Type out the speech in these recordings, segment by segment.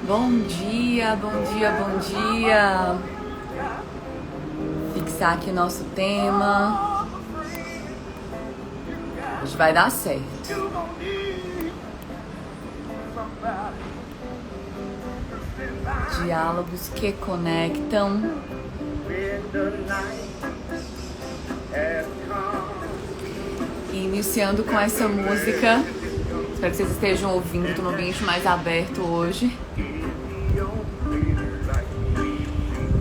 Bom dia, bom dia, bom dia. Fixar aqui nosso tema. Hoje vai dar certo. Diálogos que conectam. E iniciando com essa música. Espero que vocês estejam ouvindo. Estou no ambiente mais aberto hoje.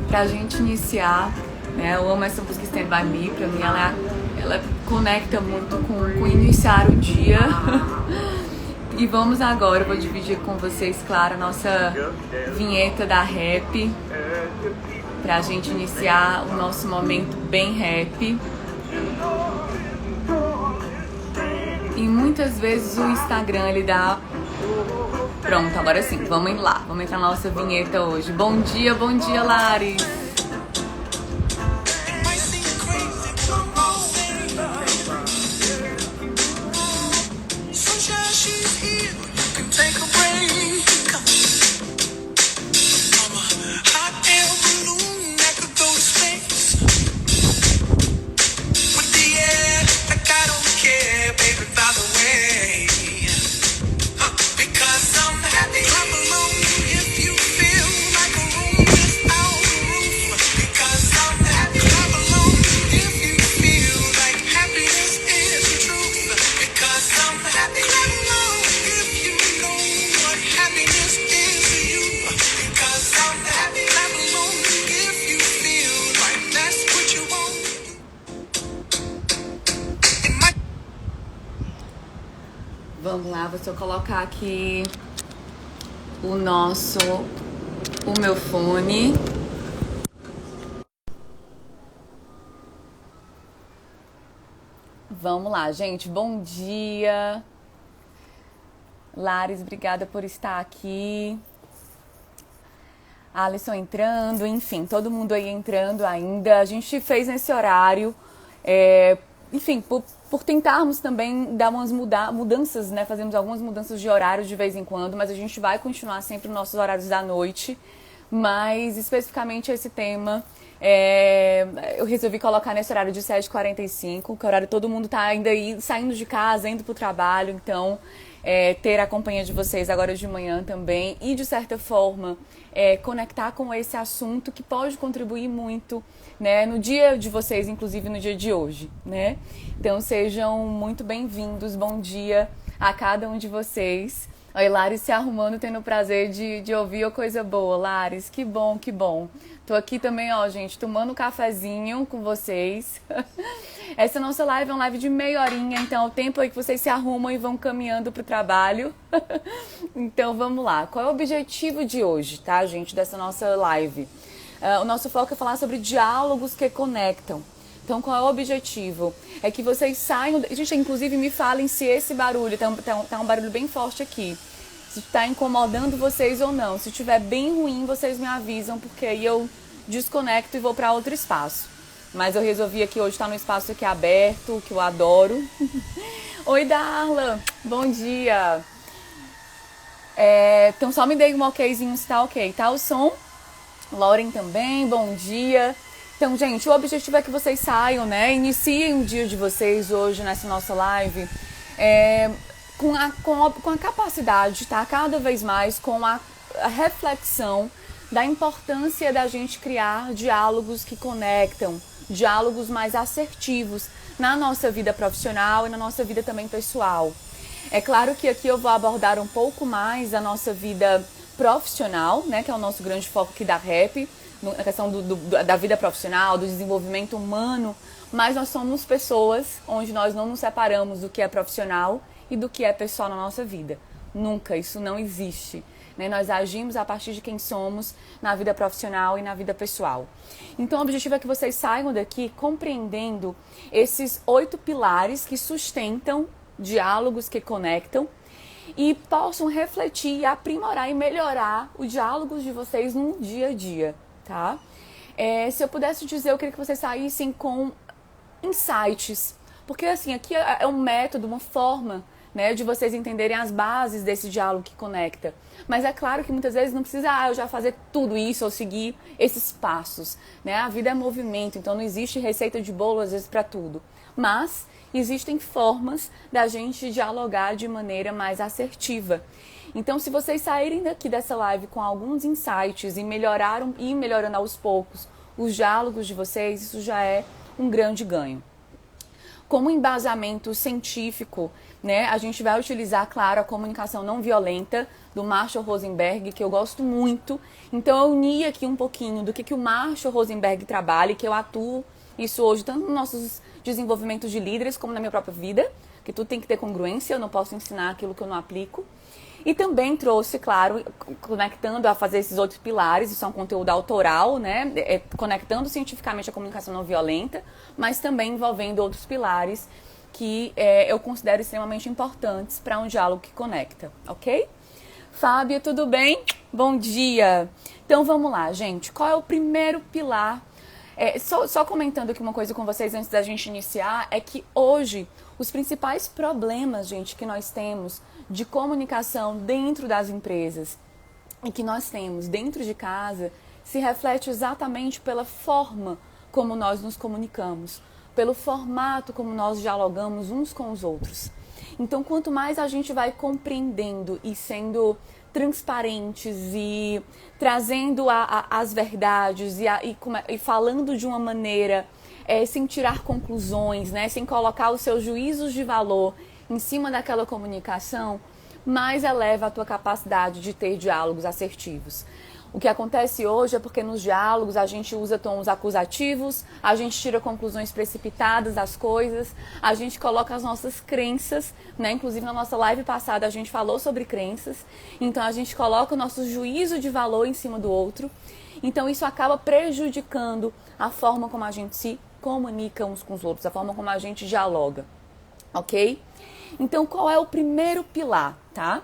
Pra gente iniciar, né? Eu amo essa música Stand By Me. Pra mim ela conecta muito com iniciar o dia. E vamos agora, eu vou dividir com vocês, claro, a nossa vinheta da rap, pra gente iniciar o nosso momento bem rap. E muitas vezes o Instagram, ele dá... Pronto, agora sim, vamos lá, vamos entrar na nossa vinheta hoje. Bom dia, Laris! Vamos lá, vou só colocar aqui o meu fone. Vamos lá, gente, bom dia. Laris, obrigada por estar aqui. Alisson entrando, enfim, todo mundo aí entrando ainda. A gente fez nesse horário, enfim, por tentarmos também dar umas mudanças, né? Fazemos algumas mudanças de horário de vez em quando, mas a gente vai continuar sempre nos nossos horários da noite. Mas, especificamente, esse tema, eu resolvi colocar nesse horário de 7h45, que é o horário que todo mundo tá ainda aí, saindo de casa, indo pro trabalho. Então, ter a companhia de vocês agora de manhã também e, de certa forma, conectar com esse assunto que pode contribuir muito, né, no dia de vocês, inclusive no dia de hoje, né? Então sejam muito bem-vindos, bom dia a cada um de vocês. Oi, Laris se arrumando, tendo o prazer de ouvir a coisa boa. Laris, que bom, que bom. Tô aqui também, ó, gente, tomando um cafezinho com vocês. Essa nossa live é uma live de meia horinha, então é o tempo aí que vocês se arrumam e vão caminhando pro trabalho. Então vamos lá. Qual é o objetivo de hoje, tá, gente, dessa nossa live? O nosso foco é falar sobre diálogos que conectam. Então, qual é o objetivo? É que vocês saiam... Gente, inclusive, me falem se esse barulho... Tá um barulho bem forte aqui. Se está incomodando vocês ou não. Se estiver bem ruim, vocês me avisam, porque aí eu desconecto e vou para outro espaço. Mas eu resolvi aqui hoje estar no espaço aqui aberto, que eu adoro. Oi, Darla! Bom dia! Então, só me dê um okzinho se tá ok. Tá o som? Lauren também, bom dia. Então, gente, o objetivo é que vocês saiam, né? Iniciem o dia de vocês hoje nessa nossa live com a capacidade, tá? Cada vez mais com a reflexão da importância da gente criar diálogos que conectam, diálogos mais assertivos na nossa vida profissional e na nossa vida também pessoal. É claro que aqui eu vou abordar um pouco mais a nossa vida profissional, né, que é o nosso grande foco aqui da rap, na questão da vida profissional, do desenvolvimento humano, mas nós somos pessoas onde nós não nos separamos do que é profissional e do que é pessoal na nossa vida. Nunca, isso não existe. Né? Nós agimos a partir de quem somos na vida profissional e na vida pessoal. Então o objetivo é que vocês saiam daqui compreendendo esses 8 pilares que sustentam diálogos que conectam e possam refletir, aprimorar e melhorar os diálogos de vocês no dia a dia, tá? Se eu pudesse dizer, eu queria que vocês saíssem com insights, porque assim, aqui é um método, uma forma né, de vocês entenderem as bases desse diálogo que conecta. Mas é claro que muitas vezes não precisa eu já fazer tudo isso ou seguir esses passos, né? A vida é movimento, então não existe receita de bolo às vezes para tudo. Mas existem formas da gente dialogar de maneira mais assertiva. Então, se vocês saírem daqui dessa live com alguns insights e melhorando aos poucos os diálogos de vocês, isso já é um grande ganho. Como embasamento científico, né, a gente vai utilizar, claro, a comunicação não violenta do Marshall Rosenberg, que eu gosto muito. Então, eu uni aqui um pouquinho do que o Marshall Rosenberg trabalha, que eu atuo isso hoje, tanto nos nossos desenvolvimentos de líderes, como na minha própria vida, que tudo tem que ter congruência, eu não posso ensinar aquilo que eu não aplico. E também trouxe, claro, conectando a fazer esses outros pilares, isso é um conteúdo autoral, né? Conectando cientificamente a comunicação não violenta, mas também envolvendo outros pilares que eu considero extremamente importantes para um diálogo que conecta, ok? Fábia, tudo bem? Bom dia! Então vamos lá, gente. Qual é o primeiro pilar? Só comentando aqui uma coisa com vocês antes da gente iniciar, é que hoje os principais problemas, gente, que nós temos de comunicação dentro das empresas e que nós temos dentro de casa se reflete exatamente pela forma como nós nos comunicamos, pelo formato como nós dialogamos uns com os outros. Então, quanto mais a gente vai compreendendo e sendo transparentes e trazendo as verdades e falando de uma maneira sem tirar conclusões, né, sem colocar os seus juízos de valor em cima daquela comunicação, mais eleva a tua capacidade de ter diálogos assertivos. O que acontece hoje é porque nos diálogos a gente usa tons acusativos, a gente tira conclusões precipitadas das coisas, a gente coloca as nossas crenças, né? Inclusive na nossa live passada a gente falou sobre crenças, então a gente coloca o nosso juízo de valor em cima do outro, então isso acaba prejudicando a forma como a gente se comunica uns com os outros, a forma como a gente dialoga, ok? Então qual é o primeiro pilar, tá?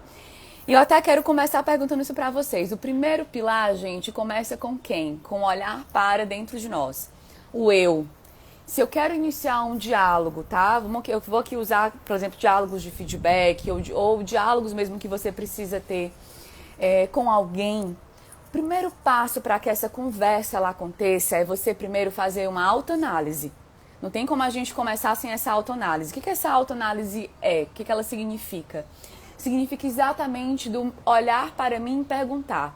E eu até quero começar perguntando isso para vocês. O primeiro pilar, gente, começa com quem? Com o olhar para dentro de nós. O eu. Se eu quero iniciar um diálogo, tá? Eu vou aqui usar, por exemplo, diálogos de feedback ou diálogos mesmo que você precisa ter com alguém. O primeiro passo para que essa conversa ela aconteça é você primeiro fazer uma autoanálise. Não tem como a gente começar sem essa autoanálise. O que essa autoanálise é? O que ela significa? Significa exatamente do olhar para mim e perguntar.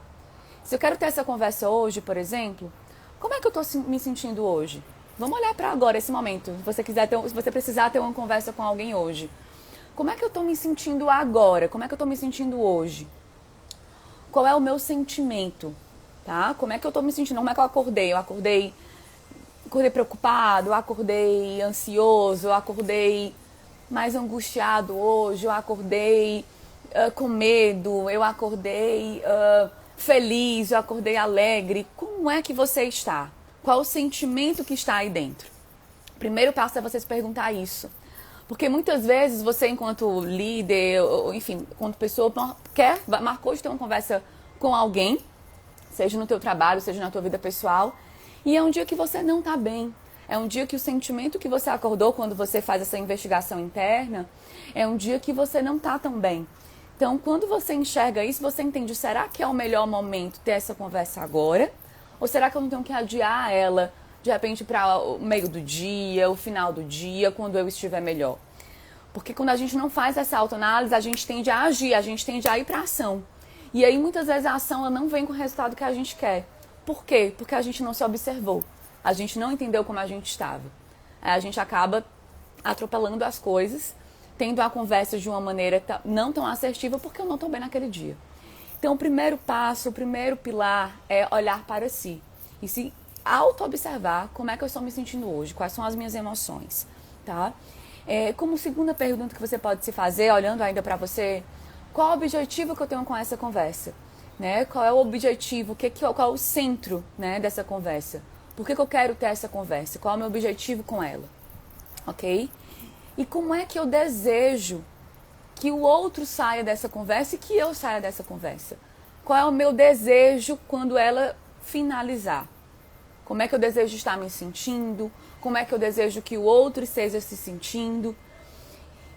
Se eu quero ter essa conversa hoje, por exemplo, como é que eu estou me sentindo hoje? Vamos olhar para agora, esse momento. Se você precisar ter uma conversa com alguém hoje. Como é que eu estou me sentindo agora? Como é que eu estou me sentindo hoje? Qual é o meu sentimento? Tá? Como é que eu estou me sentindo? Como é que eu acordei? Eu acordei preocupado, eu acordei ansioso, eu acordei mais angustiado hoje, eu acordei com medo, eu acordei feliz, eu acordei alegre. Como é que você está? Qual o sentimento que está aí dentro? O primeiro passo é você se perguntar isso. Porque muitas vezes você, enquanto líder, ou, enfim, enquanto pessoa, marcou de ter uma conversa com alguém, seja no teu trabalho, seja na tua vida pessoal, e é um dia que você não está bem. É um dia que o sentimento que você acordou quando você faz essa investigação interna é um dia que você não está tão bem. Então, quando você enxerga isso, você entende, será que é o melhor momento ter essa conversa agora? Ou será que eu não tenho que adiar ela, de repente, para o meio do dia, o final do dia, quando eu estiver melhor? Porque quando a gente não faz essa autoanálise, a gente tende a agir, a gente tende a ir para a ação. E aí, muitas vezes, a ação ela não vem com o resultado que a gente quer. Por quê? Porque a gente não se observou. A gente não entendeu como a gente estava. A gente acaba atropelando as coisas, tendo a conversa de uma maneira não tão assertiva porque eu não estou bem naquele dia. Então, o primeiro passo, o primeiro pilar é olhar para si. E se auto-observar como é que eu estou me sentindo hoje, quais são as minhas emoções, tá? Como segunda pergunta que você pode se fazer, olhando ainda para você, qual o objetivo que eu tenho com essa conversa? Né? Qual é o objetivo, qual é o centro, né, dessa conversa? Por que eu quero ter essa conversa? Qual é o meu objetivo com ela? Ok? E como é que eu desejo que o outro saia dessa conversa e que eu saia dessa conversa? Qual é o meu desejo quando ela finalizar? Como é que eu desejo estar me sentindo? Como é que eu desejo que o outro esteja se sentindo?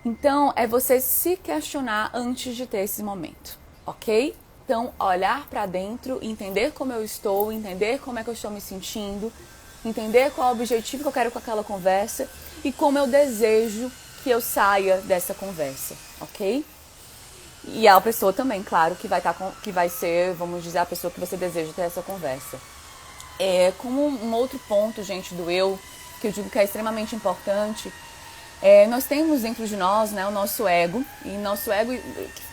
Então, é você se questionar antes de ter esse momento, ok? Então, olhar para dentro, entender como eu estou, entender como é que eu estou me sentindo, entender qual é o objetivo que eu quero com aquela conversa e como eu desejo que eu saia dessa conversa, ok? E a pessoa também, claro, que vai ser, vamos dizer, a pessoa que você deseja ter essa conversa. Como um outro ponto, gente, do eu, que eu digo que é extremamente importante, nós temos dentro de nós, né, o nosso ego, e nosso ego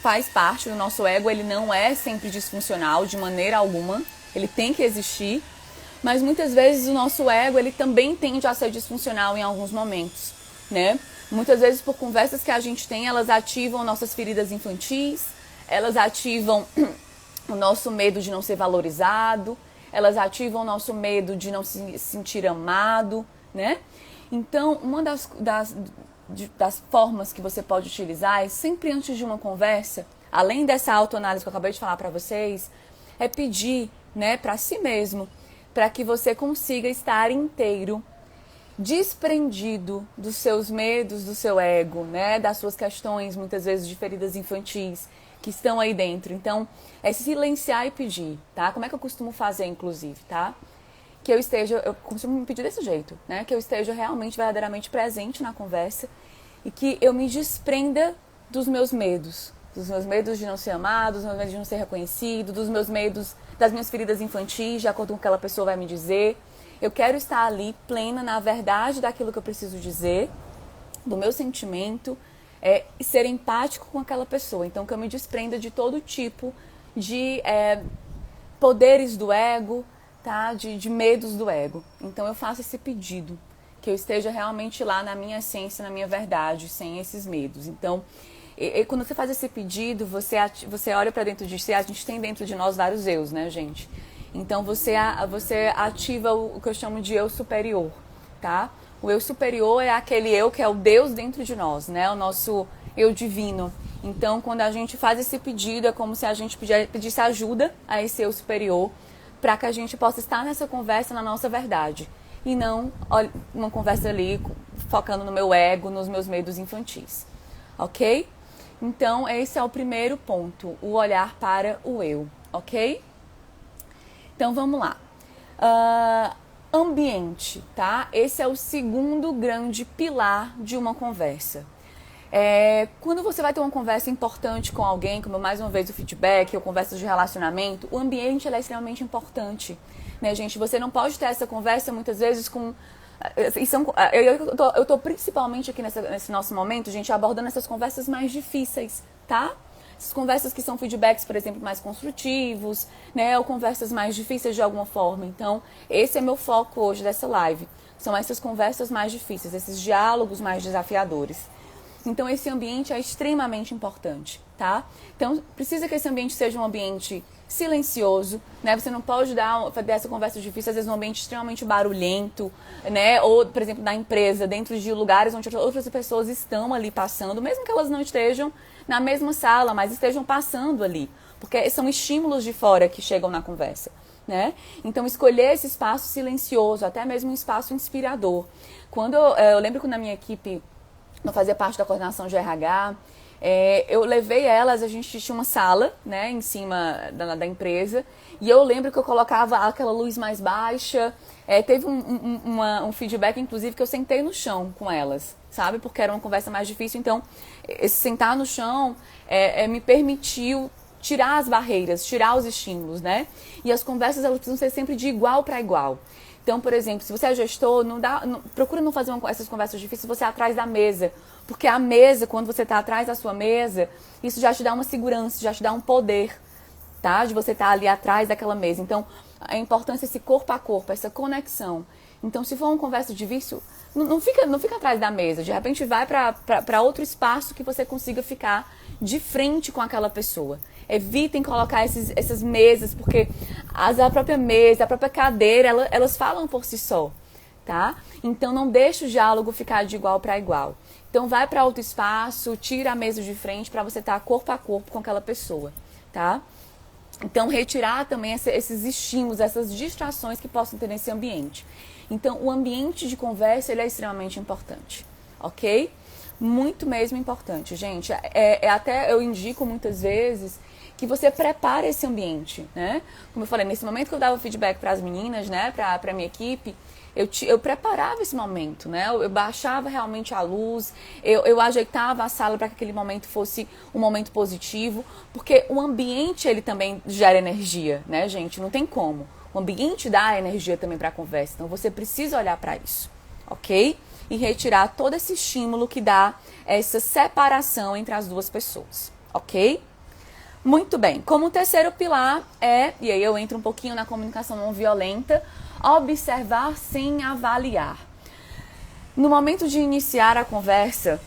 faz parte do nosso ego, ele não é sempre disfuncional de maneira alguma, ele tem que existir, mas muitas vezes o nosso ego, ele também tende a ser disfuncional em alguns momentos, né? Muitas vezes por conversas que a gente tem, elas ativam nossas feridas infantis, elas ativam o nosso medo de não ser valorizado, elas ativam o nosso medo de não se sentir amado, né? Então, uma das formas que você pode utilizar é sempre antes de uma conversa, além dessa autoanálise que eu acabei de falar para vocês, é pedir, né, para si mesmo, para que você consiga estar inteiro, desprendido dos seus medos, do seu ego, né, das suas questões, muitas vezes de feridas infantis que estão aí dentro. Então, é silenciar e pedir, tá? Como é que eu costumo fazer, inclusive, tá? Que eu costumo me pedir desse jeito, né? Que eu esteja realmente, verdadeiramente presente na conversa e que eu me desprenda dos meus medos de não ser amado, dos meus medos de não ser reconhecido, dos meus medos, das minhas feridas infantis, de acordo com o que aquela pessoa vai me dizer. Eu quero estar ali plena na verdade daquilo que eu preciso dizer, do meu sentimento, e ser empático com aquela pessoa. Então, que eu me desprenda de todo tipo de poderes do ego, tá? De medos do ego. Então eu faço esse pedido, que eu esteja realmente lá na minha essência, na minha verdade, sem esses medos. Então, quando você faz esse pedido, você olha para dentro de si, a gente tem dentro de nós vários eus, né, gente? Então você ativa o que eu chamo de eu superior, tá? O eu superior é aquele eu que é o Deus dentro de nós, né? O nosso eu divino. Então, quando a gente faz esse pedido, é como se a gente pedisse ajuda a esse eu superior, para que a gente possa estar nessa conversa na nossa verdade. E não uma conversa ali focando no meu ego, nos meus medos infantis. Ok? Então, esse é o primeiro ponto, o olhar para o eu. Ok? Então, vamos lá. Ambiente, tá? Esse é o segundo grande pilar de uma conversa. Quando você vai ter uma conversa importante com alguém, como mais uma vez o feedback ou conversas de relacionamento, o ambiente é extremamente importante, né, gente? Você não pode ter essa conversa muitas vezes com... Eu tô principalmente aqui nesse nosso momento, gente, abordando essas conversas mais difíceis, tá? Essas conversas que são feedbacks, por exemplo, mais construtivos, né? Ou conversas mais difíceis de alguma forma. Então, esse é meu foco hoje dessa live. São essas conversas mais difíceis, esses diálogos mais desafiadores. Então, esse ambiente é extremamente importante, tá? Então, precisa que esse ambiente seja um ambiente silencioso, né? Você não pode fazer essa conversa difícil, às vezes, num ambiente extremamente barulhento, né? Ou, por exemplo, na empresa, dentro de lugares onde outras pessoas estão ali passando, mesmo que elas não estejam na mesma sala, mas estejam passando ali, porque são estímulos de fora que chegam na conversa, né? Então, escolher esse espaço silencioso, até mesmo um espaço inspirador. Quando eu lembro que na minha equipe não fazia parte da coordenação de RH, eu levei elas, a gente tinha uma sala, né, em cima da empresa, e eu lembro que eu colocava aquela luz mais baixa, teve um feedback, inclusive, que eu sentei no chão com elas, sabe, porque era uma conversa mais difícil, então, esse sentar no chão me permitiu tirar as barreiras, tirar os estímulos, né, e as conversas, elas precisam ser sempre de igual para igual. Então, por exemplo, se você é gestor, procura não fazer essas conversas difíceis você atrás da mesa. Porque a mesa, quando você está atrás da sua mesa, isso já te dá uma segurança, já te dá um poder, tá? De você estar ali atrás daquela mesa. Então, a importância é esse corpo a corpo, essa conexão. Então, se for uma conversa difícil, não fica atrás da mesa. De repente, vai para outro espaço que você consiga ficar de frente com aquela pessoa. Evitem colocar essas mesas, porque a própria mesa, a própria cadeira, elas falam por si só, tá? Então, não deixe o diálogo ficar de igual para igual. Então, vai para outro espaço, tira a mesa de frente para você estar corpo a corpo com aquela pessoa, tá? Então, retirar também esses estímulos, essas distrações que possam ter nesse ambiente. Então, o ambiente de conversa, ele é extremamente importante, ok? Muito mesmo importante, gente. Até eu indico muitas vezes que você prepare esse ambiente, né? Como eu falei, nesse momento que eu dava feedback para as meninas, né, para a minha equipe, eu preparava esse momento, né? Eu baixava realmente a luz, eu ajeitava a sala para que aquele momento fosse um momento positivo, porque o ambiente, ele também gera energia, né, gente? Não tem como. O ambiente dá energia também para a conversa, então você precisa olhar para isso, ok? E retirar todo esse estímulo que dá essa separação entre as duas pessoas, ok? Muito bem. Como terceiro pilar e aí eu entro um pouquinho na comunicação não violenta, observar sem avaliar. No momento de iniciar a conversa,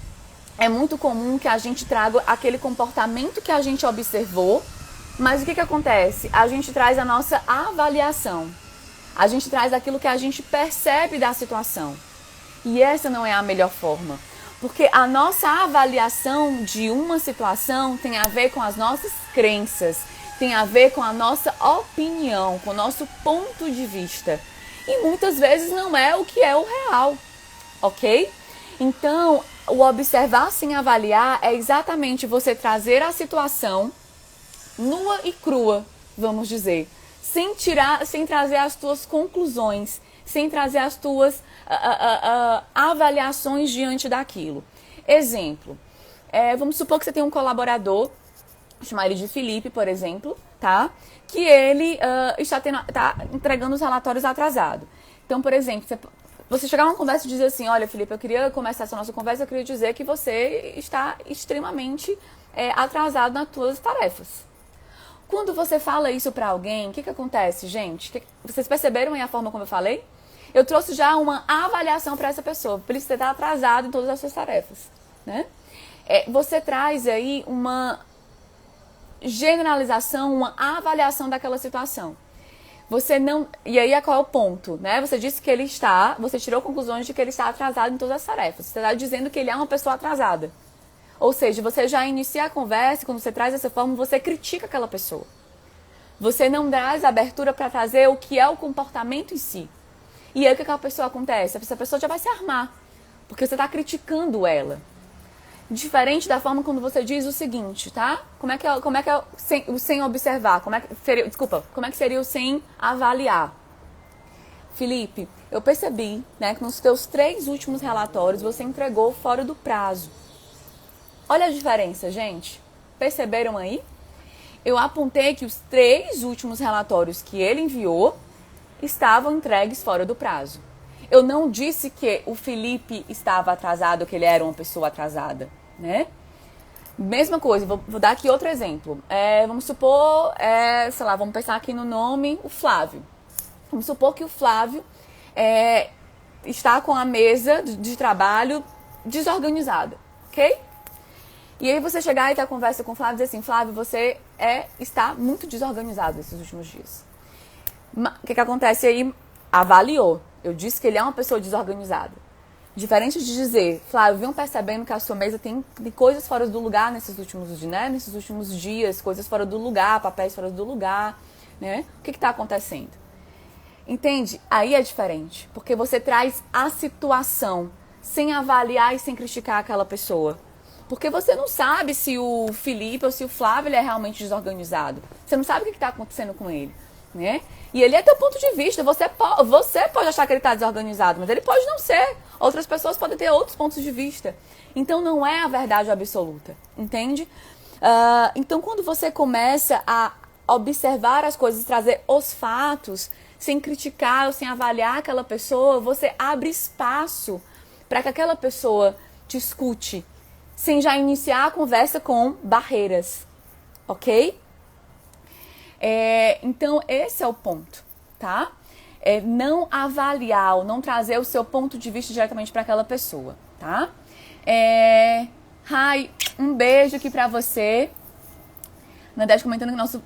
é muito comum que a gente traga aquele comportamento que a gente observou, mas o que acontece? A gente traz a nossa avaliação. A gente traz aquilo que a gente percebe da situação. E essa não é a melhor forma. Porque a nossa avaliação de uma situação tem a ver com as nossas crenças, tem a ver com a nossa opinião, com o nosso ponto de vista. E muitas vezes não é o que é o real, ok? Então, o observar sem avaliar é exatamente você trazer a situação nua e crua, vamos dizer, sem trazer as tuas conclusões, sem trazer as tuas avaliações diante daquilo. Exemplo, vamos supor que você tem um colaborador, vou chamar ele de Felipe, por exemplo, tá? Que ele está entregando os relatórios atrasados. Então, por exemplo, você chegar numa conversa e dizer assim, olha, Felipe, eu queria começar essa nossa conversa, eu queria dizer que você está extremamente atrasado nas suas tarefas. Quando você fala isso pra alguém, o que acontece, gente? Vocês perceberam aí a forma como eu falei? Eu trouxe já uma avaliação para essa pessoa, por isso você está atrasado em todas as suas tarefas, né? Você traz aí uma generalização, uma avaliação daquela situação. Você não... E aí qual é o ponto, né? Você disse que você tirou conclusões de que ele está atrasado em todas as tarefas. Você está dizendo que ele é uma pessoa atrasada. Ou seja, você já inicia a conversa, quando você traz dessa forma, você critica aquela pessoa. Você não traz abertura para trazer o que é o comportamento em si. E aí o que aquela pessoa acontece? Essa pessoa já vai se armar, porque você está criticando ela. Diferente da forma quando você diz o seguinte, tá? Como é que é o sem observar? Como é que seria o sem avaliar? Felipe, eu percebi, né, que nos teus 3 últimos relatórios você entregou fora do prazo. Olha a diferença, gente. Perceberam aí? Eu apontei que os 3 últimos relatórios que ele enviou estavam entregues fora do prazo. Eu não disse que o Felipe estava atrasado, que ele era uma pessoa atrasada, né? Mesma coisa, vou dar aqui outro exemplo. Vamos supor, vamos pensar aqui no nome, o Flávio. Vamos supor que o Flávio está com a mesa de trabalho desorganizada, ok? E aí você chegar e ter a conversa com o Flávio e dizer assim, Flávio, você está muito desorganizado esses últimos dias. O que acontece aí? Avaliou. Eu disse que ele é uma pessoa desorganizada. Diferente de dizer, Flávio, venho percebendo que a sua mesa tem coisas fora do lugar nesses últimos dias, coisas fora do lugar, papéis fora do lugar, né? O que está acontecendo? Entende? Aí é diferente, porque você traz a situação sem avaliar e sem criticar aquela pessoa. Porque você não sabe se o Felipe ou se o Flávio ele é realmente desorganizado. Você não sabe o que está acontecendo com ele, né? E ele é teu ponto de vista. Você pode achar que ele está desorganizado, mas ele pode não ser. Outras pessoas podem ter outros pontos de vista. Então não é a verdade absoluta, entende? Então quando você começa a observar as coisas, trazer os fatos, sem criticar ou sem avaliar aquela pessoa, você abre espaço para que aquela pessoa te escute, sem já iniciar a conversa com barreiras, ok? Então, esse é o ponto, tá? Não avaliar ou não trazer o seu ponto de vista diretamente para aquela pessoa, tá? Rai, um beijo aqui pra você. Na verdade, comentando que nosso...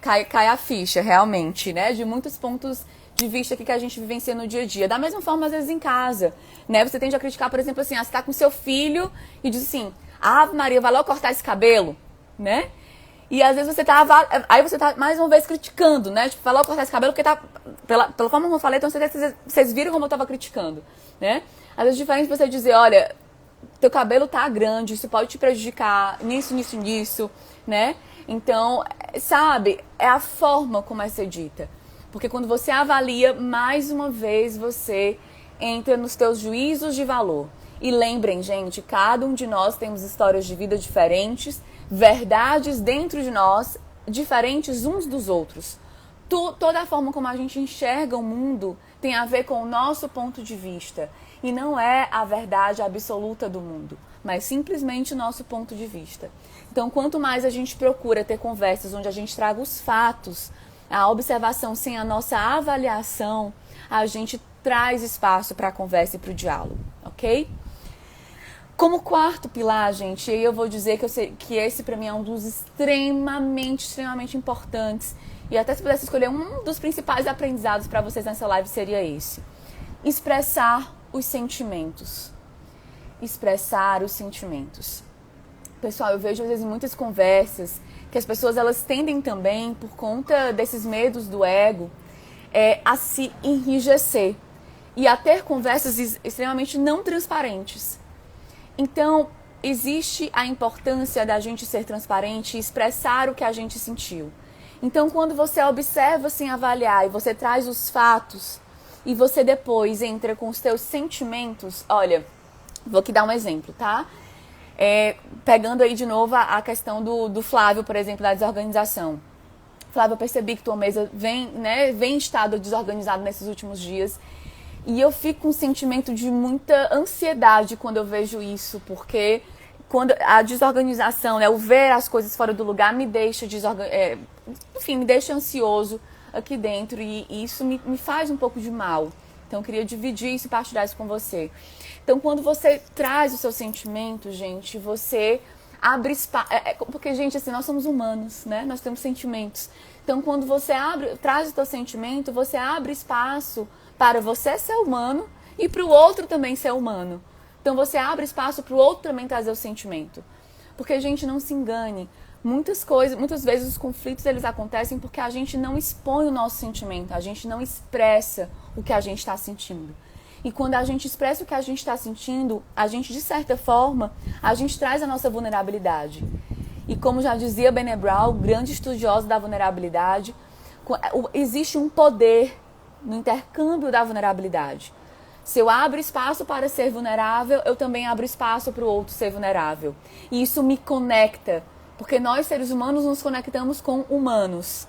cai a ficha, realmente, né? De muitos pontos de vista aqui que a gente vivencia no dia a dia. Da mesma forma, às vezes, em casa, né? Você tende a criticar, por exemplo, assim, você tá com seu filho e diz assim, Ave Maria, vai lá cortar esse cabelo, né? E às vezes aí você tá mais uma vez criticando, né? Tipo, vai lá cortar esse cabelo porque tá... Pela forma como eu falei, então vocês viram como eu tava criticando, né? Às vezes é diferente você dizer, olha, teu cabelo tá grande, isso pode te prejudicar nisso, né? Então, sabe, é a forma como é ser dita. Porque quando você avalia, mais uma vez você entra nos teus juízos de valor. E lembrem, gente, cada um de nós temos histórias de vida diferentes, verdades dentro de nós diferentes uns dos outros. Toda a forma como a gente enxerga o mundo tem a ver com o nosso ponto de vista. E não é a verdade absoluta do mundo, mas simplesmente o nosso ponto de vista. Então, quanto mais a gente procura ter conversas onde a gente traga os fatos, a observação sem a nossa avaliação, a gente traz espaço para a conversa e para o diálogo, ok? Como quarto pilar, gente, eu vou dizer que esse para mim é um dos extremamente importantes. E até se pudesse escolher um dos principais aprendizados para vocês nessa live seria esse. Expressar os sentimentos. Expressar os sentimentos. Pessoal, eu vejo às vezes em muitas conversas que as pessoas elas tendem também, por conta desses medos do ego, a se enrijecer e a ter conversas extremamente não transparentes. Então, existe a importância da gente ser transparente e expressar o que a gente sentiu. Então, quando você observa sem avaliar e você traz os fatos e você depois entra com os teus sentimentos, olha, vou aqui dar um exemplo, tá? Pegando aí de novo a questão do Flávio, por exemplo, da desorganização. Flávio, eu percebi que tua mesa vem em estado desorganizado nesses últimos dias. E eu fico com um sentimento de muita ansiedade quando eu vejo isso, porque quando a desorganização, o ver as coisas fora do lugar me deixa me deixa ansioso aqui dentro e isso me faz um pouco de mal. Então eu queria dividir isso e partilhar isso com você. Então quando você traz o seu sentimento, gente, você abre espaço, porque gente, assim, nós somos humanos, né? Nós temos sentimentos. Então quando você traz o seu sentimento, você abre espaço para você ser humano e para o outro também ser humano. Então você abre espaço para o outro também trazer o sentimento. Porque, gente, não se engane. Muitas vezes os conflitos eles acontecem porque a gente não expõe o nosso sentimento, a gente não expressa o que a gente está sentindo. E quando a gente expressa o que a gente está sentindo, a gente, de certa forma, a gente traz a nossa vulnerabilidade. E como já dizia Brené Brown, grande estudiosa da vulnerabilidade, existe um poder no intercâmbio da vulnerabilidade. Se eu abro espaço para ser vulnerável, eu também abro espaço para o outro ser vulnerável. E isso me conecta, porque nós, seres humanos, nos conectamos com humanos,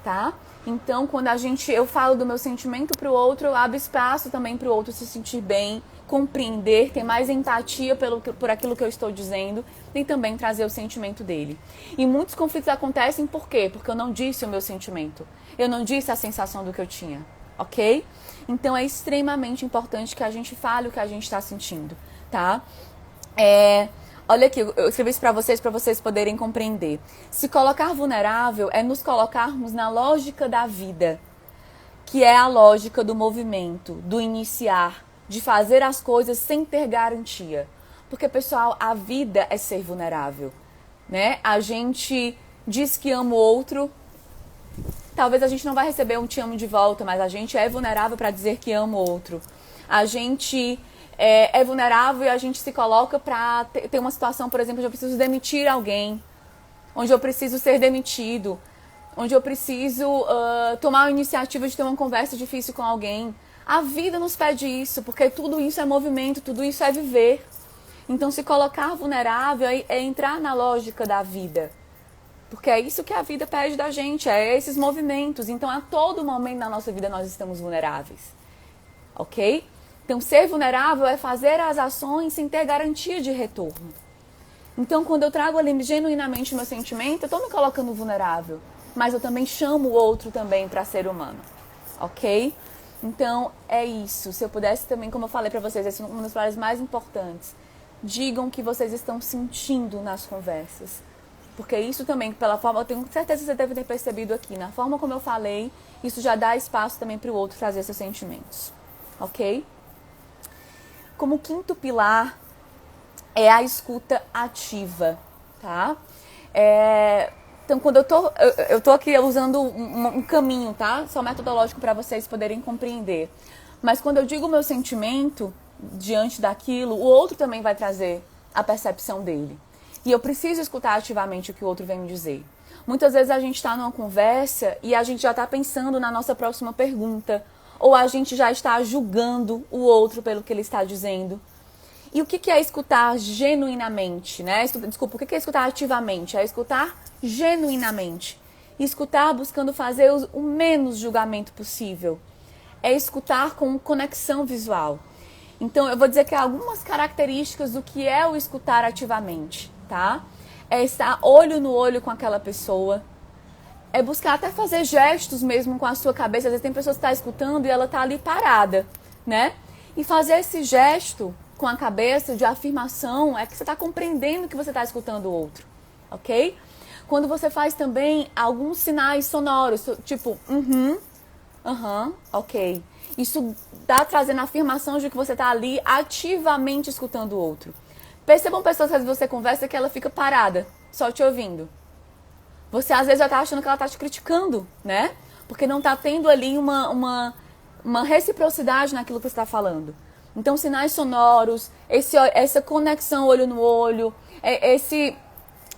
tá? Então, quando eu falo do meu sentimento para o outro, eu abro espaço também para o outro se sentir bem, compreender, ter mais empatia por aquilo que eu estou dizendo e também trazer o sentimento dele. E muitos conflitos acontecem por quê? Porque eu não disse o meu sentimento. Eu não disse a sensação do que eu tinha, ok? Então é extremamente importante que a gente fale o que a gente está sentindo, tá? Olha aqui, eu escrevi isso para vocês poderem compreender. Se colocar vulnerável é nos colocarmos na lógica da vida, que é a lógica do movimento, do iniciar, de fazer as coisas sem ter garantia. Porque, pessoal, a vida é ser vulnerável, né? A gente diz que ama o outro, talvez a gente não vai receber um te amo de volta, mas a gente é vulnerável para dizer que ama o outro. A gente é vulnerável e a gente se coloca para ter uma situação, por exemplo, onde eu preciso demitir alguém, onde eu preciso ser demitido, onde eu preciso tomar a iniciativa de ter uma conversa difícil com alguém. A vida nos pede isso, porque tudo isso é movimento, tudo isso é viver. Então, se colocar vulnerável é entrar na lógica da vida. Porque é isso que a vida pede da gente, é esses movimentos. Então, a todo momento da nossa vida nós estamos vulneráveis. Ok? Então, ser vulnerável é fazer as ações sem ter garantia de retorno. Então, quando eu trago ali genuinamente o meu sentimento, eu estou me colocando vulnerável. Mas eu também chamo o outro também para ser humano. Ok? Então, é isso. Se eu pudesse também, como eu falei para vocês, esse é um dos pilares mais importantes. Digam o que vocês estão sentindo nas conversas. Porque isso também, pela forma, eu tenho certeza que você deve ter percebido aqui, na forma como eu falei, isso já dá espaço também para o outro trazer seus sentimentos. Ok? Como quinto pilar é a escuta ativa, tá? Então, quando eu tô aqui usando um caminho, tá? Só metodológico para vocês poderem compreender. Mas quando eu digo o meu sentimento, diante daquilo, o outro também vai trazer a percepção dele. E eu preciso escutar ativamente o que o outro vem me dizer. Muitas vezes a gente está numa conversa e a gente já está pensando na nossa próxima pergunta, ou a gente já está julgando o outro pelo que ele está dizendo. E o que é escutar genuinamente, né? Desculpa, o que é escutar ativamente? É escutar genuinamente. Escutar buscando fazer o menos julgamento possível. É escutar com conexão visual. Então, eu vou dizer que há algumas características do que é o escutar ativamente, tá? É estar olho no olho com aquela pessoa. É buscar até fazer gestos mesmo com a sua cabeça. Às vezes tem pessoas que estão escutando e ela está ali parada, né? E fazer esse gesto com a cabeça de afirmação é que você está compreendendo que você está escutando o outro, ok? Quando você faz também alguns sinais sonoros, tipo, ok. Isso está trazendo a afirmação de que você está ali ativamente escutando o outro. Percebam pessoas que às vezes você conversa que ela fica parada, só te ouvindo. Você às vezes já está achando que ela está te criticando, né? Porque não está tendo ali uma reciprocidade naquilo que você está falando. Então, sinais sonoros, essa conexão olho no olho, esse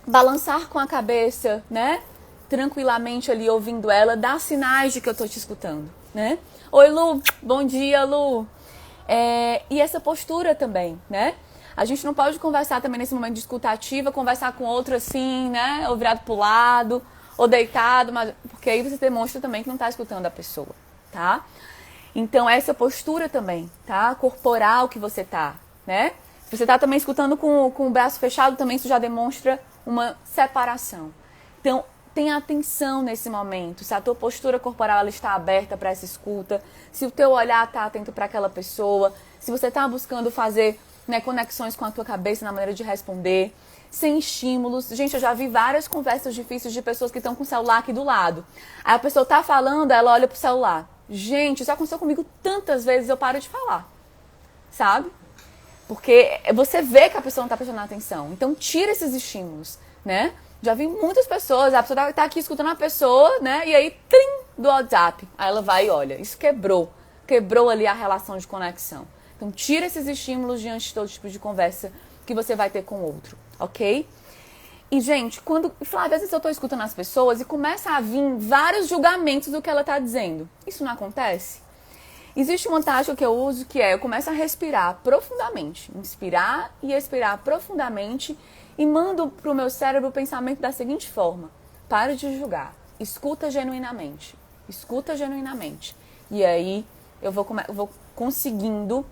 balançar com a cabeça, né? Tranquilamente ali ouvindo ela, dá sinais de que eu estou te escutando, né? Oi, Lu, bom dia, Lu. E essa postura também, né? A gente não pode conversar também nesse momento de escuta ativa, conversar com outro assim, né? Ou virado pro lado, ou deitado, porque aí você demonstra também que não está escutando a pessoa, tá? Então, essa postura também, tá? Corporal que você tá, né? Se você tá também escutando com o braço fechado, também isso já demonstra uma separação. Então, tenha atenção nesse momento. Se a tua postura corporal ela está aberta para essa escuta, se o teu olhar está atento para aquela pessoa, se você está buscando fazer, né, conexões com a tua cabeça na maneira de responder, sem estímulos. Gente, eu já vi várias conversas difíceis de pessoas que estão com o celular aqui do lado. Aí a pessoa tá falando, ela olha pro celular. Gente, isso aconteceu comigo tantas vezes, eu paro de falar, sabe? Porque você vê que a pessoa não tá prestando atenção. Então, tira esses estímulos, né? Já vi muitas pessoas, a pessoa tá aqui escutando a pessoa, né? E aí, trim, do WhatsApp. Aí ela vai e olha. Isso quebrou ali a relação de conexão. Então, tira esses estímulos diante de todo tipo de conversa que você vai ter com o outro, ok? E, gente, às vezes eu tô escutando as pessoas e começa a vir vários julgamentos do que ela tá dizendo. Isso não acontece? Existe uma tática que eu uso que eu começo a respirar profundamente. Inspirar e expirar profundamente e mando pro meu cérebro o pensamento da seguinte forma. Pare de julgar. Escuta genuinamente. Escuta genuinamente. E aí eu vou conseguindo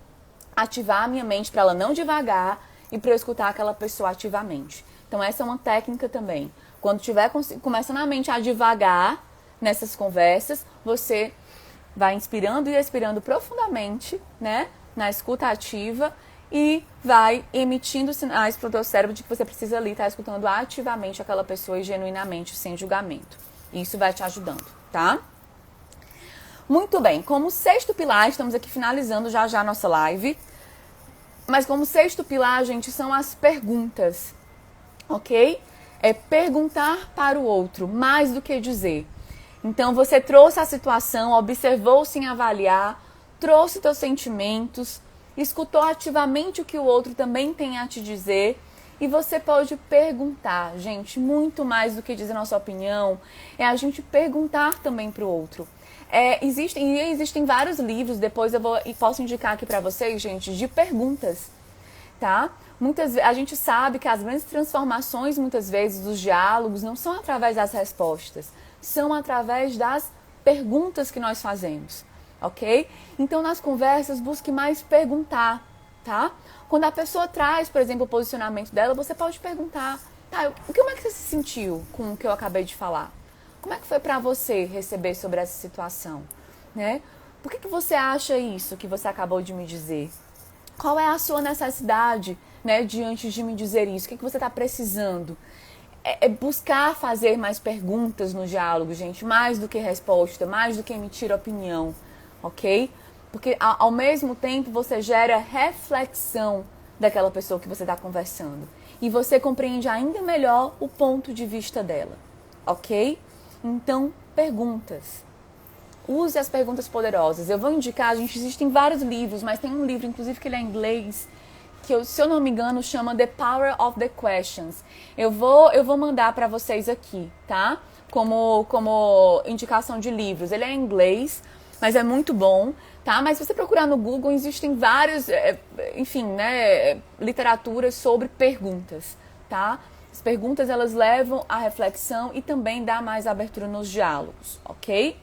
ativar a minha mente para ela não devagar e para eu escutar aquela pessoa ativamente. Então essa é uma técnica também. Quando estiver começando a mente a devagar nessas conversas, você vai inspirando e expirando profundamente, né, na escuta ativa e vai emitindo sinais para o teu cérebro de que você precisa ali estar escutando ativamente aquela pessoa e genuinamente, sem julgamento. Isso vai te ajudando, tá? Muito bem, como sexto pilar, estamos aqui finalizando já a nossa live, mas como sexto pilar, gente, são as perguntas, ok? É perguntar para o outro, mais do que dizer. Então, você trouxe a situação, observou sem avaliar, trouxe teus sentimentos, escutou ativamente o que o outro também tem a te dizer e você pode perguntar, gente, muito mais do que dizer nossa opinião, é a gente perguntar também para o outro. Existem vários livros, depois posso indicar aqui para vocês, gente, de perguntas, tá? A gente sabe que as grandes transformações, muitas vezes, dos diálogos não são através das respostas, são através das perguntas que nós fazemos, ok? Então, nas conversas, busque mais perguntar, tá? Quando a pessoa traz, por exemplo, o posicionamento dela, você pode perguntar, tá, como é que você se sentiu com o que eu acabei de falar? Como é que foi pra você receber sobre essa situação, né? Por que você acha isso que você acabou de me dizer? Qual é a sua necessidade, né, diante de me dizer isso? O que você está precisando? É buscar fazer mais perguntas no diálogo, gente, mais do que resposta, mais do que emitir opinião, ok? Porque ao mesmo tempo você gera reflexão daquela pessoa que você está conversando. E você compreende ainda melhor o ponto de vista dela, ok? Então, perguntas. use as perguntas poderosas. Eu vou indicar, gente, existem vários livros, mas tem um livro, inclusive, que ele é em inglês, que, se eu não me engano, chama The Power of the Questions. Eu vou mandar para vocês aqui, tá? Como indicação de livros. Ele é em inglês, mas é muito bom, tá? Mas se você procurar no Google, existem vários, enfim, né, literaturas sobre perguntas, tá? As perguntas, elas levam à reflexão e também dá mais abertura nos diálogos, ok?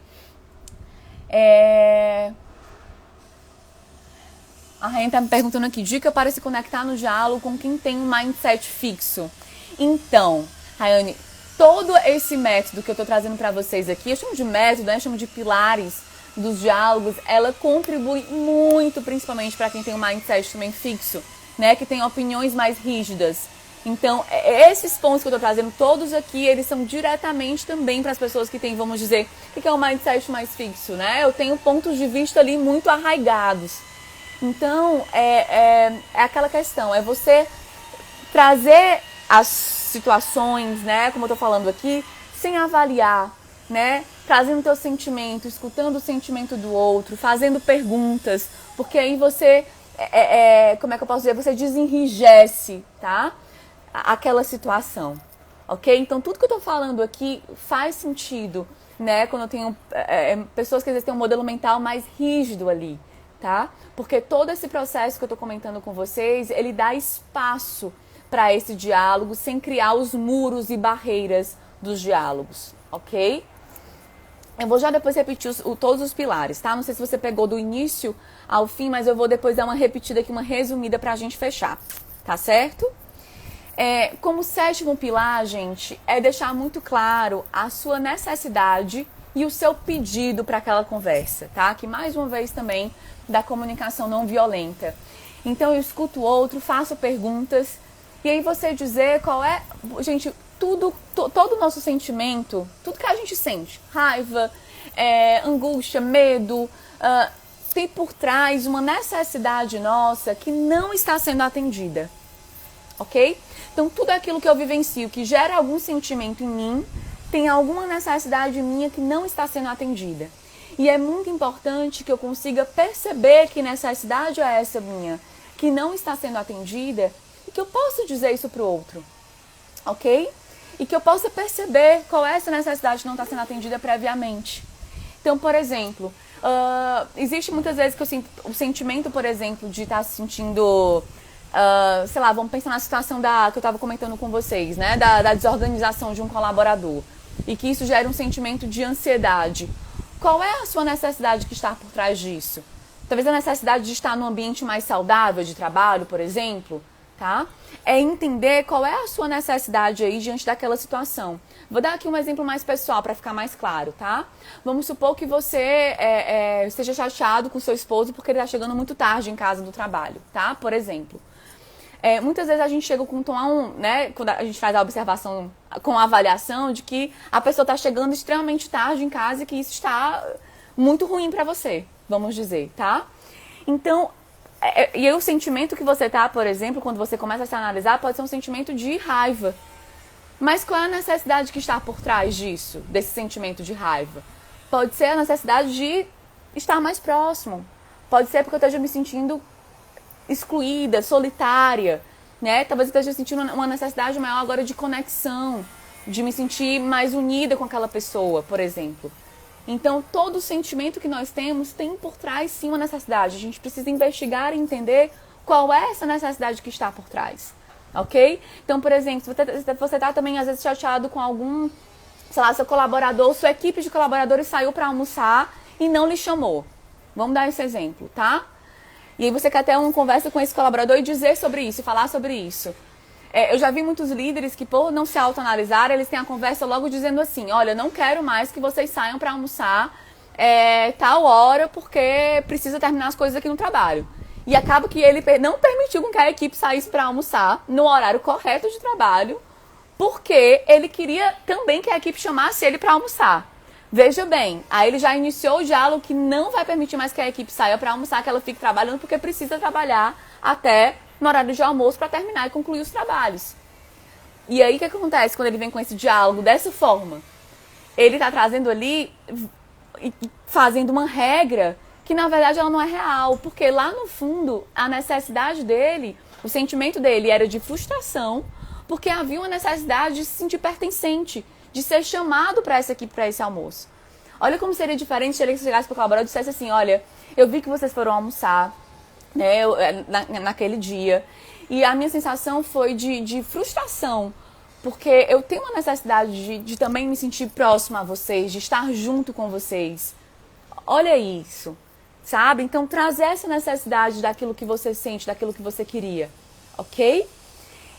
A Rainha está me perguntando aqui, dica para se conectar no diálogo com quem tem um mindset fixo. Então, Rayane, todo esse método que eu estou trazendo para vocês aqui, eu chamo de método, né? Eu chamo de pilares dos diálogos, ela contribui muito, principalmente para quem tem um mindset também fixo, né? Que tem opiniões mais rígidas. Então, esses pontos que eu estou trazendo, todos aqui, eles são diretamente também para as pessoas que têm, vamos dizer, o que é um mindset mais fixo, né? Eu tenho pontos de vista ali muito arraigados. Então, é aquela questão, é você trazer as situações, né, como eu tô falando aqui, sem avaliar, né, trazendo o teu sentimento, escutando o sentimento do outro, fazendo perguntas, porque aí você, como é que eu posso dizer, você desenrijece, tá, aquela situação, ok? Então, tudo que eu tô falando aqui faz sentido, né, quando eu tenho pessoas que às vezes têm um modelo mental mais rígido ali, tá? Porque todo esse processo que eu tô comentando com vocês, ele dá espaço para esse diálogo sem criar os muros e barreiras dos diálogos, ok? Eu vou já depois repetir todos os pilares, tá? Não sei se você pegou do início ao fim, mas eu vou depois dar uma repetida aqui, uma resumida pra gente fechar, tá certo? Como sétimo pilar, gente, é deixar muito claro a sua necessidade e o seu pedido para aquela conversa, tá? Que mais uma vez também da comunicação não violenta. Então eu escuto o outro, faço perguntas e aí você dizer qual é, gente, todo o nosso sentimento, tudo que a gente sente, raiva, angústia, medo, tem por trás uma necessidade nossa que não está sendo atendida, ok? Então tudo aquilo que eu vivencio que gera algum sentimento em mim, tem alguma necessidade minha que não está sendo atendida. E é muito importante que eu consiga perceber que necessidade é essa minha, que não está sendo atendida, e que eu possa dizer isso para o outro, ok? E que eu possa perceber qual é essa necessidade que não está sendo atendida previamente. Então, por exemplo, existe muitas vezes que eu sinto o sentimento, por exemplo, de estar se sentindo, sei lá, vamos pensar na situação que eu estava comentando com vocês, né? Da desorganização de um colaborador. E que isso gera um sentimento de ansiedade. Qual é a sua necessidade que está por trás disso? Talvez a necessidade de estar num ambiente mais saudável de trabalho, por exemplo, tá? É entender qual é a sua necessidade aí diante daquela situação. Vou dar aqui um exemplo mais pessoal para ficar mais claro, tá? Vamos supor que você esteja chateado com seu esposo porque ele está chegando muito tarde em casa do trabalho, tá? Por exemplo. Muitas vezes a gente chega com um tom, né, quando a gente faz a observação com a avaliação de que a pessoa está chegando extremamente tarde em casa e que isso está muito ruim para você, vamos dizer, tá? Então, e aí o sentimento que você tá, por exemplo, quando você começa a se analisar, pode ser um sentimento de raiva. Mas qual é a necessidade que está por trás disso, desse sentimento de raiva? Pode ser a necessidade de estar mais próximo. Pode ser porque eu esteja me sentindo excluída, solitária, né? Talvez eu esteja sentindo uma necessidade maior agora de conexão, de me sentir mais unida com aquela pessoa, por exemplo. Então, todo sentimento que nós temos tem por trás, sim, uma necessidade. A gente precisa investigar e entender qual é essa necessidade que está por trás, ok? Então, por exemplo, se você está também, às vezes, chateado com algum, sei lá, seu colaborador, sua equipe de colaboradores saiu para almoçar e não lhe chamou. Vamos dar esse exemplo, tá? E aí você quer ter uma conversa com esse colaborador e dizer sobre isso, e falar sobre isso. Eu já vi muitos líderes que, por não se autoanalisar, eles têm a conversa logo dizendo assim, olha, não quero mais que vocês saiam para almoçar tal hora, porque precisa terminar as coisas aqui no trabalho. E acaba que ele não permitiu que a equipe saísse para almoçar no horário correto de trabalho, porque ele queria também que a equipe chamasse ele para almoçar. Veja bem, aí ele já iniciou o diálogo que não vai permitir mais que a equipe saia para almoçar, que ela fique trabalhando, porque precisa trabalhar até no horário de almoço para terminar e concluir os trabalhos. E aí o que acontece quando ele vem com esse diálogo dessa forma? Ele está trazendo ali e fazendo uma regra que na verdade ela não é real, porque lá no fundo a necessidade dele, o sentimento dele era de frustração, porque havia uma necessidade de se sentir pertencente, de ser chamado para essa equipe, para esse almoço. Olha como seria diferente se ele chegasse para o colaborador e dissesse assim, olha, eu vi que vocês foram almoçar, né, naquele dia, e a minha sensação foi de frustração, porque eu tenho uma necessidade de também me sentir próxima a vocês, de estar junto com vocês. Olha isso, sabe? Então, trazer essa necessidade daquilo que você sente, daquilo que você queria, ok?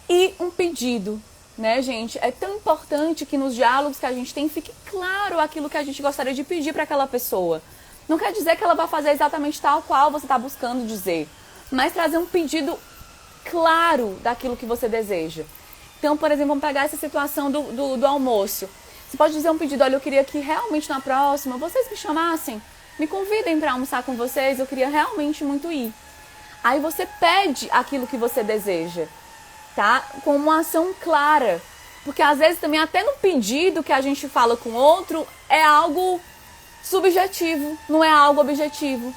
E um pedido, né, gente? É tão importante que nos diálogos que a gente tem fique claro aquilo que a gente gostaria de pedir para aquela pessoa. Não quer dizer que ela vai fazer exatamente tal qual você está buscando dizer, mas trazer um pedido claro daquilo que você deseja. Então, por exemplo, vamos pegar essa situação do almoço. Você pode dizer um pedido, olha, eu queria que realmente na próxima vocês me chamassem, me convidem para almoçar com vocês, eu queria realmente muito ir. Aí você pede aquilo que você deseja, tá? Com uma ação clara. Porque às vezes também até no pedido que a gente fala com o outro é algo subjetivo, não é algo objetivo.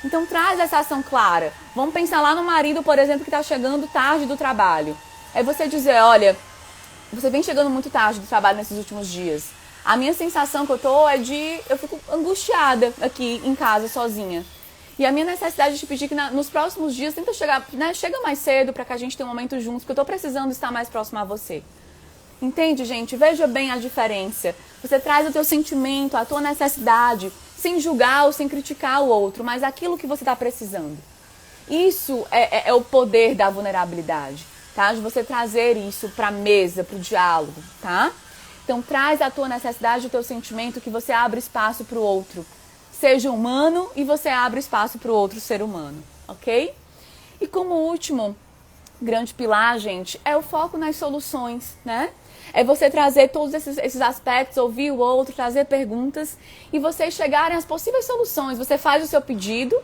Então traz essa ação clara. Vamos pensar lá no marido, por exemplo, que está chegando tarde do trabalho. É você dizer, olha, você vem chegando muito tarde do trabalho nesses últimos dias. A minha sensação que eu tô é eu fico angustiada aqui em casa sozinha. E a minha necessidade de te pedir que nos próximos dias tenta chegar, né, chega mais cedo para que a gente tenha um momento juntos, porque eu tô precisando estar mais próximo a você. Entende, gente? Veja bem a diferença. Você traz o teu sentimento, a tua necessidade, sem julgar ou sem criticar o outro, mas aquilo que você está precisando. Isso é o poder da vulnerabilidade. Tá? De você trazer isso para a mesa, para o diálogo, tá? Então, traz a tua necessidade, o teu sentimento, que você abre espaço para o outro. Seja humano e você abre espaço para o outro ser humano, ok? E como último grande pilar, gente, é o foco nas soluções, né? É você trazer todos esses aspectos, ouvir o outro, trazer perguntas e vocês chegarem às possíveis soluções. Você faz o seu pedido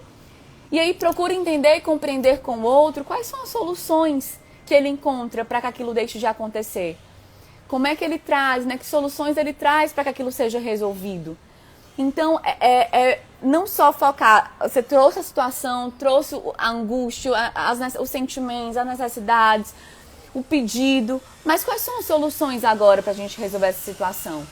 e aí procura entender e compreender com o outro quais são as soluções que ele encontra para que aquilo deixe de acontecer. Como é que ele traz, né? Que soluções ele traz para que aquilo seja resolvido. Então, não só focar, você trouxe a situação, trouxe a angústia, os sentimentos, as necessidades, o pedido, mas quais são as soluções agora para a gente resolver essa situação?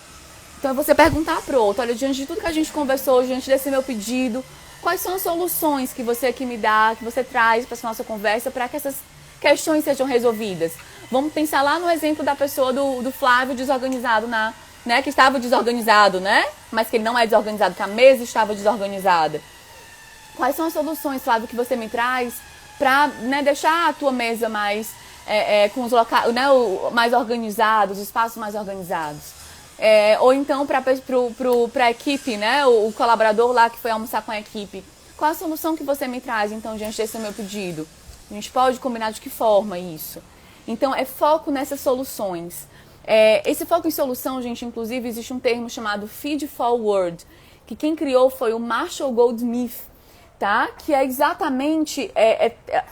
Então, é você perguntar para o outro, olha, diante de tudo que a gente conversou, diante desse meu pedido, quais são as soluções que você aqui me dá, que você traz para essa nossa conversa, para que essas questões sejam resolvidas. Vamos pensar lá no exemplo da pessoa do Flávio desorganizado, né, que estava desorganizado, né? Mas que ele não é desorganizado, que a mesa estava desorganizada. Quais são as soluções, Flávio, que você me traz para, né, deixar a tua mesa mais com os locais, né, mais organizados, os espaços mais organizados? Ou então para a equipe, né, o colaborador lá que foi almoçar com a equipe. Qual a solução que você me traz, então, diante desse meu pedido? A gente pode combinar de que forma isso? Então, é foco nessas soluções. Esse foco em solução, gente, inclusive, existe um termo chamado feed forward, que quem criou foi o Marshall Goldsmith, tá? Que é exatamente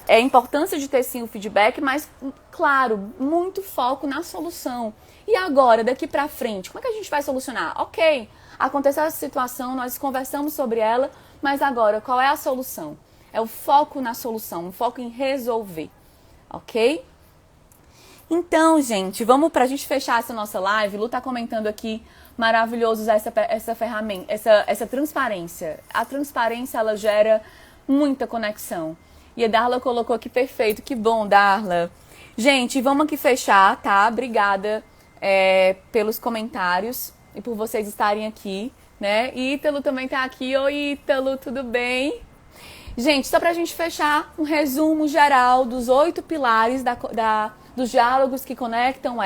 a importância de ter, sim, o feedback, mas, claro, muito foco na solução. E agora, daqui pra frente, como é que a gente vai solucionar? Ok, aconteceu essa situação, nós conversamos sobre ela, mas agora, qual é a solução? É o foco na solução, o foco em resolver, ok? Então, gente, vamos pra gente fechar essa nossa live. Lu tá comentando aqui, maravilhoso usar essa ferramenta, essa transparência. A transparência, ela gera muita conexão. E a Darla colocou aqui, perfeito, que bom, Darla. Gente, vamos aqui fechar, tá? Obrigada pelos comentários e por vocês estarem aqui, né? Ítalo também tá aqui. Oi, Ítalo, tudo bem? Gente, só pra gente fechar um resumo geral dos 8 pilares dos diálogos que conectam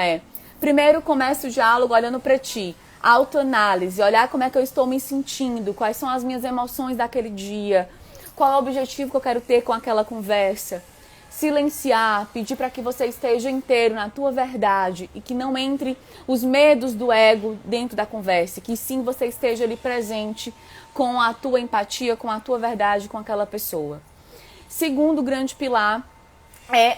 primeiro, começa o diálogo olhando pra ti. Autoanálise, olhar como é que eu estou me sentindo, quais são as minhas emoções daquele dia, qual é o objetivo que eu quero ter com aquela conversa. Silenciar, pedir para que você esteja inteiro na tua verdade e que não entre os medos do ego dentro da conversa, que sim você esteja ali presente com a tua empatia, com a tua verdade com aquela pessoa. Segundo grande pilar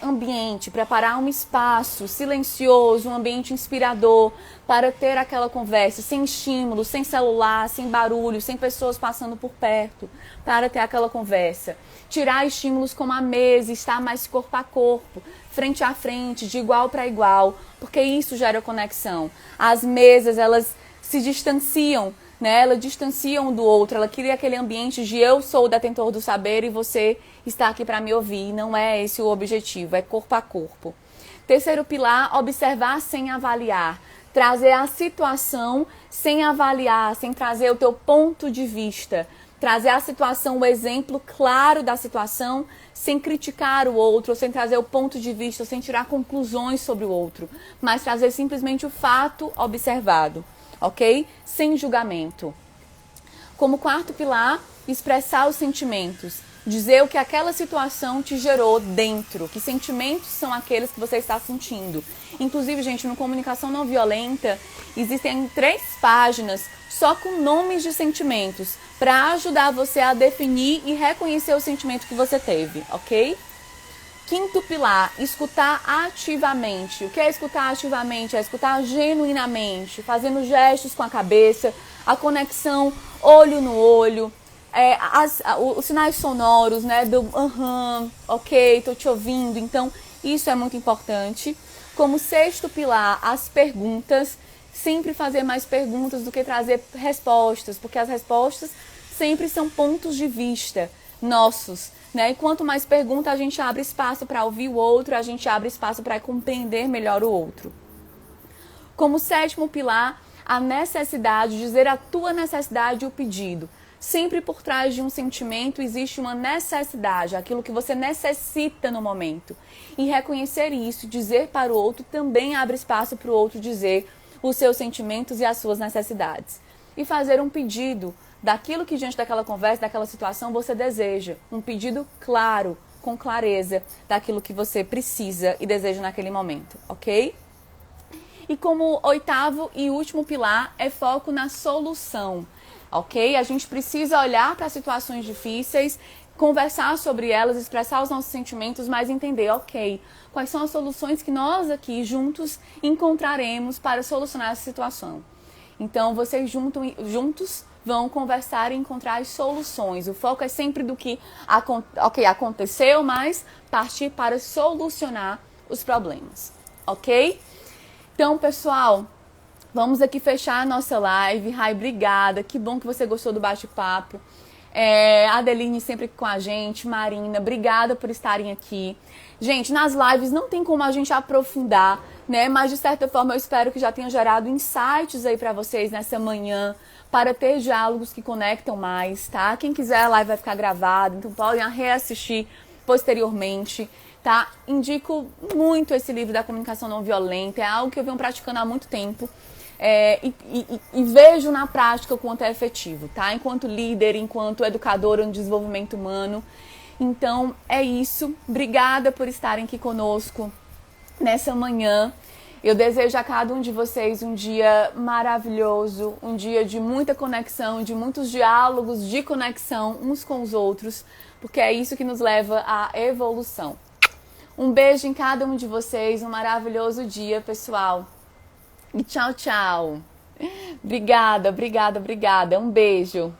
ambiente, preparar um espaço silencioso, um ambiente inspirador para ter aquela conversa, sem estímulo, sem celular, sem barulho, sem pessoas passando por perto, para ter aquela conversa. Tirar estímulos como a mesa, estar mais corpo a corpo, frente a frente, de igual para igual, porque isso gera conexão. As mesas, elas se distanciam, né? Elas distanciam um do outro, ela cria aquele ambiente de eu sou o detentor do saber e você está aqui para me ouvir. Não é esse o objetivo, é corpo a corpo. Terceiro pilar, observar sem avaliar. Trazer a situação sem avaliar, sem trazer o teu ponto de vista. Trazer a situação, o exemplo claro da situação, sem criticar o outro, sem trazer o ponto de vista, sem tirar conclusões sobre o outro, mas trazer simplesmente o fato observado, ok? Sem julgamento. Como quarto pilar, expressar os sentimentos. Dizer o que aquela situação te gerou dentro. Que sentimentos são aqueles que você está sentindo. Inclusive, gente, no Comunicação Não Violenta, existem 3 páginas só com nomes de sentimentos para ajudar você a definir e reconhecer o sentimento que você teve, ok? Quinto pilar, escutar ativamente. O que é escutar ativamente? É escutar genuinamente, fazendo gestos com a cabeça, a conexão olho no olho, os sinais sonoros, né, do ok, tô te ouvindo. Então, isso é muito importante. Como sexto pilar, as perguntas. Sempre fazer mais perguntas do que trazer respostas, porque as respostas sempre são pontos de vista nossos, né? E quanto mais pergunta, a gente abre espaço para ouvir o outro, a gente abre espaço para compreender melhor o outro. Como sétimo pilar, a necessidade, dizer a tua necessidade e o pedido. Sempre por trás de um sentimento existe uma necessidade, aquilo que você necessita no momento. E reconhecer isso, dizer para o outro, também abre espaço para o outro dizer os seus sentimentos e as suas necessidades. E fazer um pedido daquilo que diante daquela conversa, daquela situação você deseja. Um pedido claro, com clareza, daquilo que você precisa e deseja naquele momento, ok? E como oitavo e último pilar é foco na solução, ok? A gente precisa olhar para situações difíceis, conversar sobre elas, expressar os nossos sentimentos, mas entender, ok, quais são as soluções que nós aqui juntos encontraremos para solucionar essa situação. Então, vocês juntos vão conversar e encontrar as soluções. O foco é sempre do que aconteceu, mas partir para solucionar os problemas, ok? Então, pessoal, vamos aqui fechar a nossa live. Rai, obrigada, que bom que você gostou do bate-papo. Adeline sempre com a gente, Marina, obrigada por estarem aqui. Gente, nas lives não tem como a gente aprofundar, né? Mas de certa forma eu espero que já tenha gerado insights aí pra vocês nessa manhã, para ter diálogos que conectam mais, tá? Quem quiser, a live vai ficar gravada, então podem reassistir posteriormente, tá? Indico muito esse livro da comunicação não violenta, é algo que eu venho praticando há muito tempo. E vejo na prática o quanto é efetivo, tá? Enquanto líder, enquanto educadora no desenvolvimento humano. Então, é isso. Obrigada por estarem aqui conosco nessa manhã. Eu desejo a cada um de vocês um dia maravilhoso, um dia de muita conexão, de muitos diálogos de conexão uns com os outros, porque é isso que nos leva à evolução. Um beijo em cada um de vocês, um maravilhoso dia, pessoal. E tchau, tchau. Obrigada, obrigada, obrigada. Um beijo.